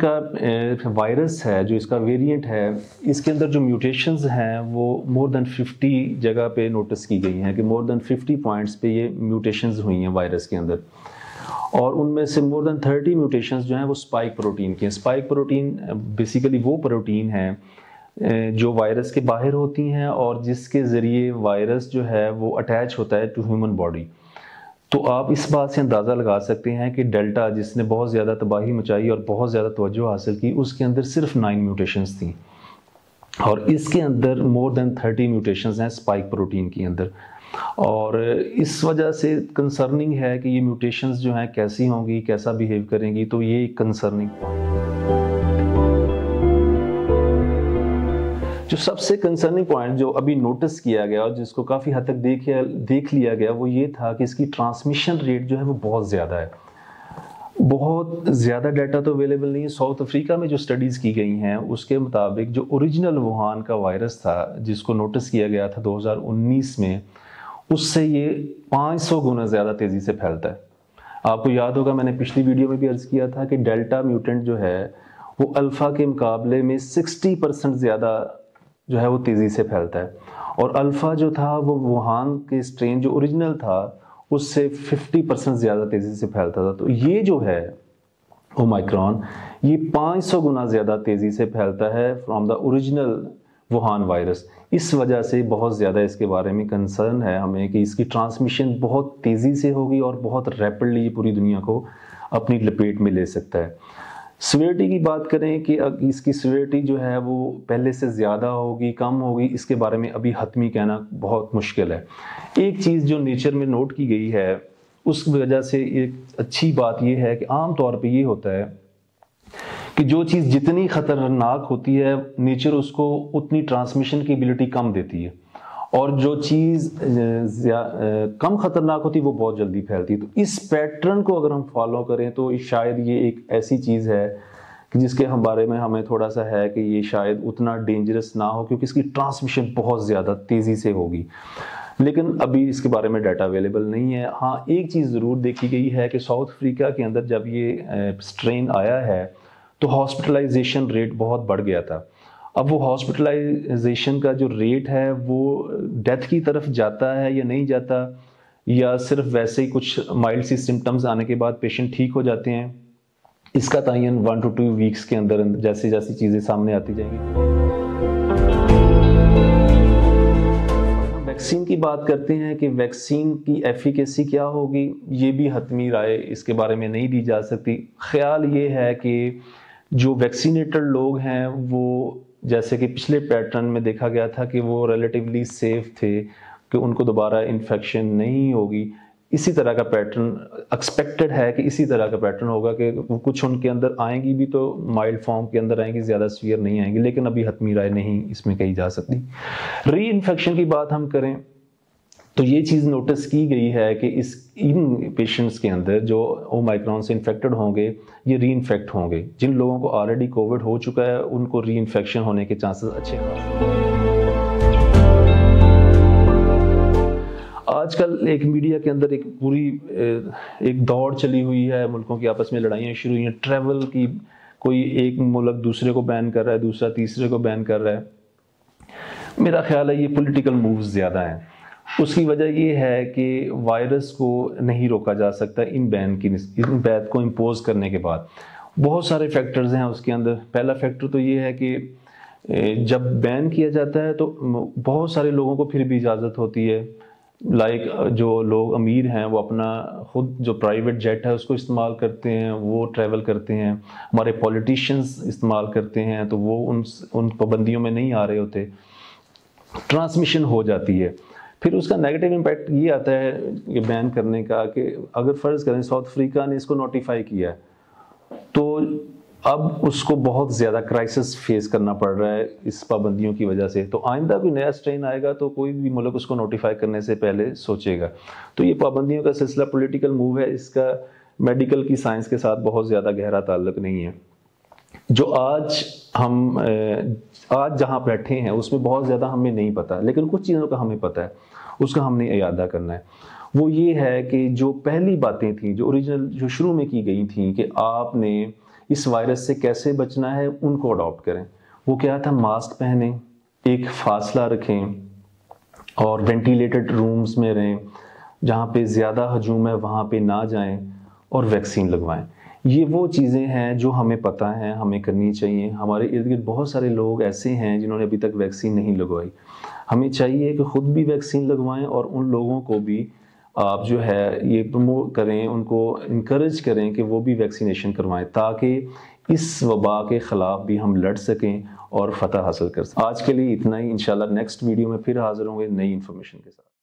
کا وائرس ہے جو اس کا ویریئنٹ ہے، اس کے اندر جو میوٹیشنز ہیں وہ مور دین 50 جگہ پہ نوٹس کی گئی ہیں کہ مور دین 50 پوائنٹس پہ یہ میوٹیشنز ہوئی ہیں وائرس کے اندر، اور ان میں سے مور دین 30 میوٹیشنز جو ہیں وہ اسپائک پروٹین کی ہیں۔ اسپائک پروٹین بیسیکلی وہ پروٹین ہے جو وائرس کے باہر ہوتی ہیں اور جس کے ذریعے وائرس جو ہے وہ اٹیچ ہوتا ہے ٹو ہیومن باڈی۔ تو آپ اس بات سے اندازہ لگا سکتے ہیں کہ ڈیلٹا جس نے بہت زیادہ تباہی مچائی اور بہت زیادہ توجہ حاصل کی، اس کے اندر صرف 9 میوٹیشنز تھیں، اور اس کے اندر مور دین 30 میوٹیشنز ہیں اسپائک پروٹین کے اندر۔ اور اس وجہ سے کنسرننگ ہے کہ یہ میوٹیشنز جو ہیں کیسی ہوں گی، کیسا بیہیو کریں گی، تو یہ ایک کنسرننگ پوائنٹ ہے۔ جو سب سے کنسرننگ پوائنٹ جو ابھی نوٹس کیا گیا اور جس کو کافی حد تک دیکھ لیا گیا وہ یہ تھا کہ اس کی ٹرانسمیشن ریٹ جو ہے وہ بہت زیادہ ہے۔ بہت زیادہ ڈیٹا تو اویلیبل نہیں ہے۔ ساؤتھ افریقہ میں جو سٹڈیز کی گئی ہیں اس کے مطابق جو اوریجنل ووہان کا وائرس تھا جس کو نوٹس کیا گیا تھا 2019 میں، اس سے یہ 500 گنا زیادہ تیزی سے پھیلتا ہے۔ آپ کو یاد ہوگا میں نے پچھلی ویڈیو میں بھی عرض کیا تھا کہ ڈیلٹا میوٹنٹ جو ہے وہ الفا کے مقابلے میں 60% زیادہ جو ہے وہ تیزی سے پھیلتا ہے، اور الفا جو تھا وہ ووہان کے اسٹرین جو اوریجنل تھا اس سے 50% زیادہ تیزی سے پھیلتا تھا۔ تو یہ جو ہے اومائکرون یہ 500 گنا زیادہ تیزی سے پھیلتا ہے from the original Wuhan virus. اس وجہ سے بہت زیادہ اس کے بارے میں کنسرن ہے ہمیں کہ اس کی ٹرانسمیشن بہت تیزی سے ہوگی اور بہت ریپڈلی یہ پوری دنیا کو اپنی لپیٹ میں لے سکتا ہے۔ سیویرٹی کی بات کریں کہ اس کی سیویرٹی جو ہے وہ پہلے سے زیادہ ہوگی کم ہوگی، اس کے بارے میں ابھی حتمی کہنا بہت مشکل ہے۔ ایک چیز جو نیچر میں نوٹ کی گئی ہے اس وجہ سے ایک اچھی بات یہ ہے کہ عام طور پہ یہ ہوتا ہے کہ جو چیز جتنی خطرناک ہوتی ہے نیچر اس کو اتنی ٹرانسمیشن کی ایبلٹی کم دیتی ہے، اور جو چیز کم خطرناک ہوتی ہے وہ بہت جلدی پھیلتی ہے۔ تو اس پیٹرن کو اگر ہم فالو کریں تو شاید یہ ایک ایسی چیز ہے کہ جس کے بارے میں ہمیں تھوڑا سا ہے کہ یہ شاید اتنا ڈینجرس نہ ہو کیونکہ اس کی ٹرانسمیشن بہت زیادہ تیزی سے ہوگی، لیکن ابھی اس کے بارے میں ڈیٹا اویلیبل نہیں ہے۔ ہاں ایک چیز ضرور دیکھی گئی ہے کہ ساؤتھ افریقہ کے اندر جب یہ اسٹرین آیا ہے تو ہاسپٹلائزیشن ریٹ بہت بڑھ گیا تھا۔ اب وہ ہاسپٹلائزیشن کا جو ریٹ ہے وہ ڈیتھ کی طرف جاتا ہے یا نہیں جاتا، یا صرف ویسے ہی کچھ مائلڈ سی سمٹمز آنے کے بعد پیشنٹ ٹھیک ہو جاتے ہیں، اس کا تعین 1 to 2 ویکس کے اندر جیسے جیسی چیزیں سامنے آتی جائیں گی۔ ویکسین کی بات کرتے ہیں کہ ویکسین کی ایفیکیسی کیا ہوگی، یہ بھی حتمی رائے اس کے بارے میں نہیں دی جا سکتی۔ خیال یہ ہے کہ جو ویکسینیٹڈ لوگ ہیں وہ جیسے کہ پچھلے پیٹرن میں دیکھا گیا تھا کہ وہ ریلیٹیولی سیف تھے کہ ان کو دوبارہ انفیکشن نہیں ہوگی، اسی طرح کا پیٹرن ایکسپیکٹڈ ہے کہ اسی طرح کا پیٹرن ہوگا کہ وہ کچھ ان کے اندر آئیں گی بھی تو مائلڈ فارم کے اندر آئیں گی، زیادہ سیویئر نہیں آئیں گی، لیکن ابھی حتمی رائے نہیں اس میں کہی جا سکتی۔ ری انفیکشن کی بات ہم کریں تو یہ چیز نوٹس کی گئی ہے کہ ان پیشنٹس کے اندر جو اومائکرون سے انفیکٹڈ ہوں گے یہ ری انفیکٹ ہوں گے۔ جن لوگوں کو آلریڈی کووڈ ہو چکا ہے ان کو ری انفیکشن ہونے کے چانسز اچھے خاصے ہیں۔ آج کل ایک میڈیا کے اندر ایک دوڑ چلی ہوئی ہے، ملکوں کی آپس میں لڑائیاں شروع ہوئی ہیں، ٹریول کی، کوئی ایک ملک دوسرے کو بین کر رہا ہے، دوسرا تیسرے کو بین کر رہا ہے۔ میرا خیال ہے یہ پولیٹیکل مووز زیادہ ہیں۔ اس کی وجہ یہ ہے کہ وائرس کو نہیں روکا جا سکتا ان بین کو امپوز کرنے کے بعد۔ بہت سارے فیکٹرز ہیں اس کے اندر۔ پہلا فیکٹر تو یہ ہے کہ جب بین کیا جاتا ہے تو بہت سارے لوگوں کو پھر بھی اجازت ہوتی ہے، لائک جو لوگ امیر ہیں وہ اپنا خود جو پرائیویٹ جیٹ ہے اس کو استعمال کرتے ہیں، وہ ٹریول کرتے ہیں۔ ہمارے پولیٹیشینز استعمال کرتے ہیں تو وہ ان پابندیوں میں نہیں آ رہے ہوتے، ٹرانسمیشن ہو جاتی ہے۔ پھر اس کا نیگیٹو امپیکٹ یہ آتا ہے کہ بین کرنے کا کہ اگر فرض کریں ساؤتھ افریقہ نے اس کو نوٹیفائی کیا ہے تو اب اس کو بہت زیادہ کرائسس فیس کرنا پڑ رہا ہے اس پابندیوں کی وجہ سے۔ تو آئندہ کوئی نیا اسٹرین آئے گا تو کوئی بھی ملک اس کو نوٹیفائی کرنے سے پہلے سوچے گا۔ تو یہ پابندیوں کا سلسلہ پولیٹیکل موو ہے، اس کا میڈیکل کی سائنس کے ساتھ بہت زیادہ گہرا تعلق نہیں ہے۔ جو آج جہاں بیٹھے ہیں اس میں بہت زیادہ ہمیں نہیں پتا، لیکن کچھ چیزوں کا ہمیں پتا ہے، اس کا ہم نے اعادہ کرنا ہے۔ وہ یہ ہے کہ جو پہلی باتیں تھیں جو اوریجنل جو شروع میں کی گئی تھیں کہ آپ نے اس وائرس سے کیسے بچنا ہے ان کو اڈاپٹ کریں۔ وہ کیا تھا، ماسک پہنیں، ایک فاصلہ رکھیں اور وینٹیلیٹڈ رومز میں رہیں، جہاں پہ زیادہ ہجوم ہے وہاں پہ نہ جائیں اور ویکسین لگوائیں۔ یہ وہ چیزیں ہیں جو ہمیں پتہ ہیں ہمیں کرنی چاہیے۔ ہمارے ارد گرد بہت سارے لوگ ایسے ہیں جنہوں نے ابھی تک ویکسین نہیں لگوائی۔ ہمیں چاہیے کہ خود بھی ویکسین لگوائیں اور ان لوگوں کو بھی آپ جو ہے یہ پروموٹ کریں، ان کو انکریج کریں کہ وہ بھی ویکسینیشن کروائیں، تاکہ اس وبا کے خلاف بھی ہم لڑ سکیں اور فتح حاصل کر سکیں۔ آج کے لیے اتنا ہی، انشاءاللہ نیکسٹ ویڈیو میں پھر حاضر ہوں گے نئی انفارمیشن کے ساتھ۔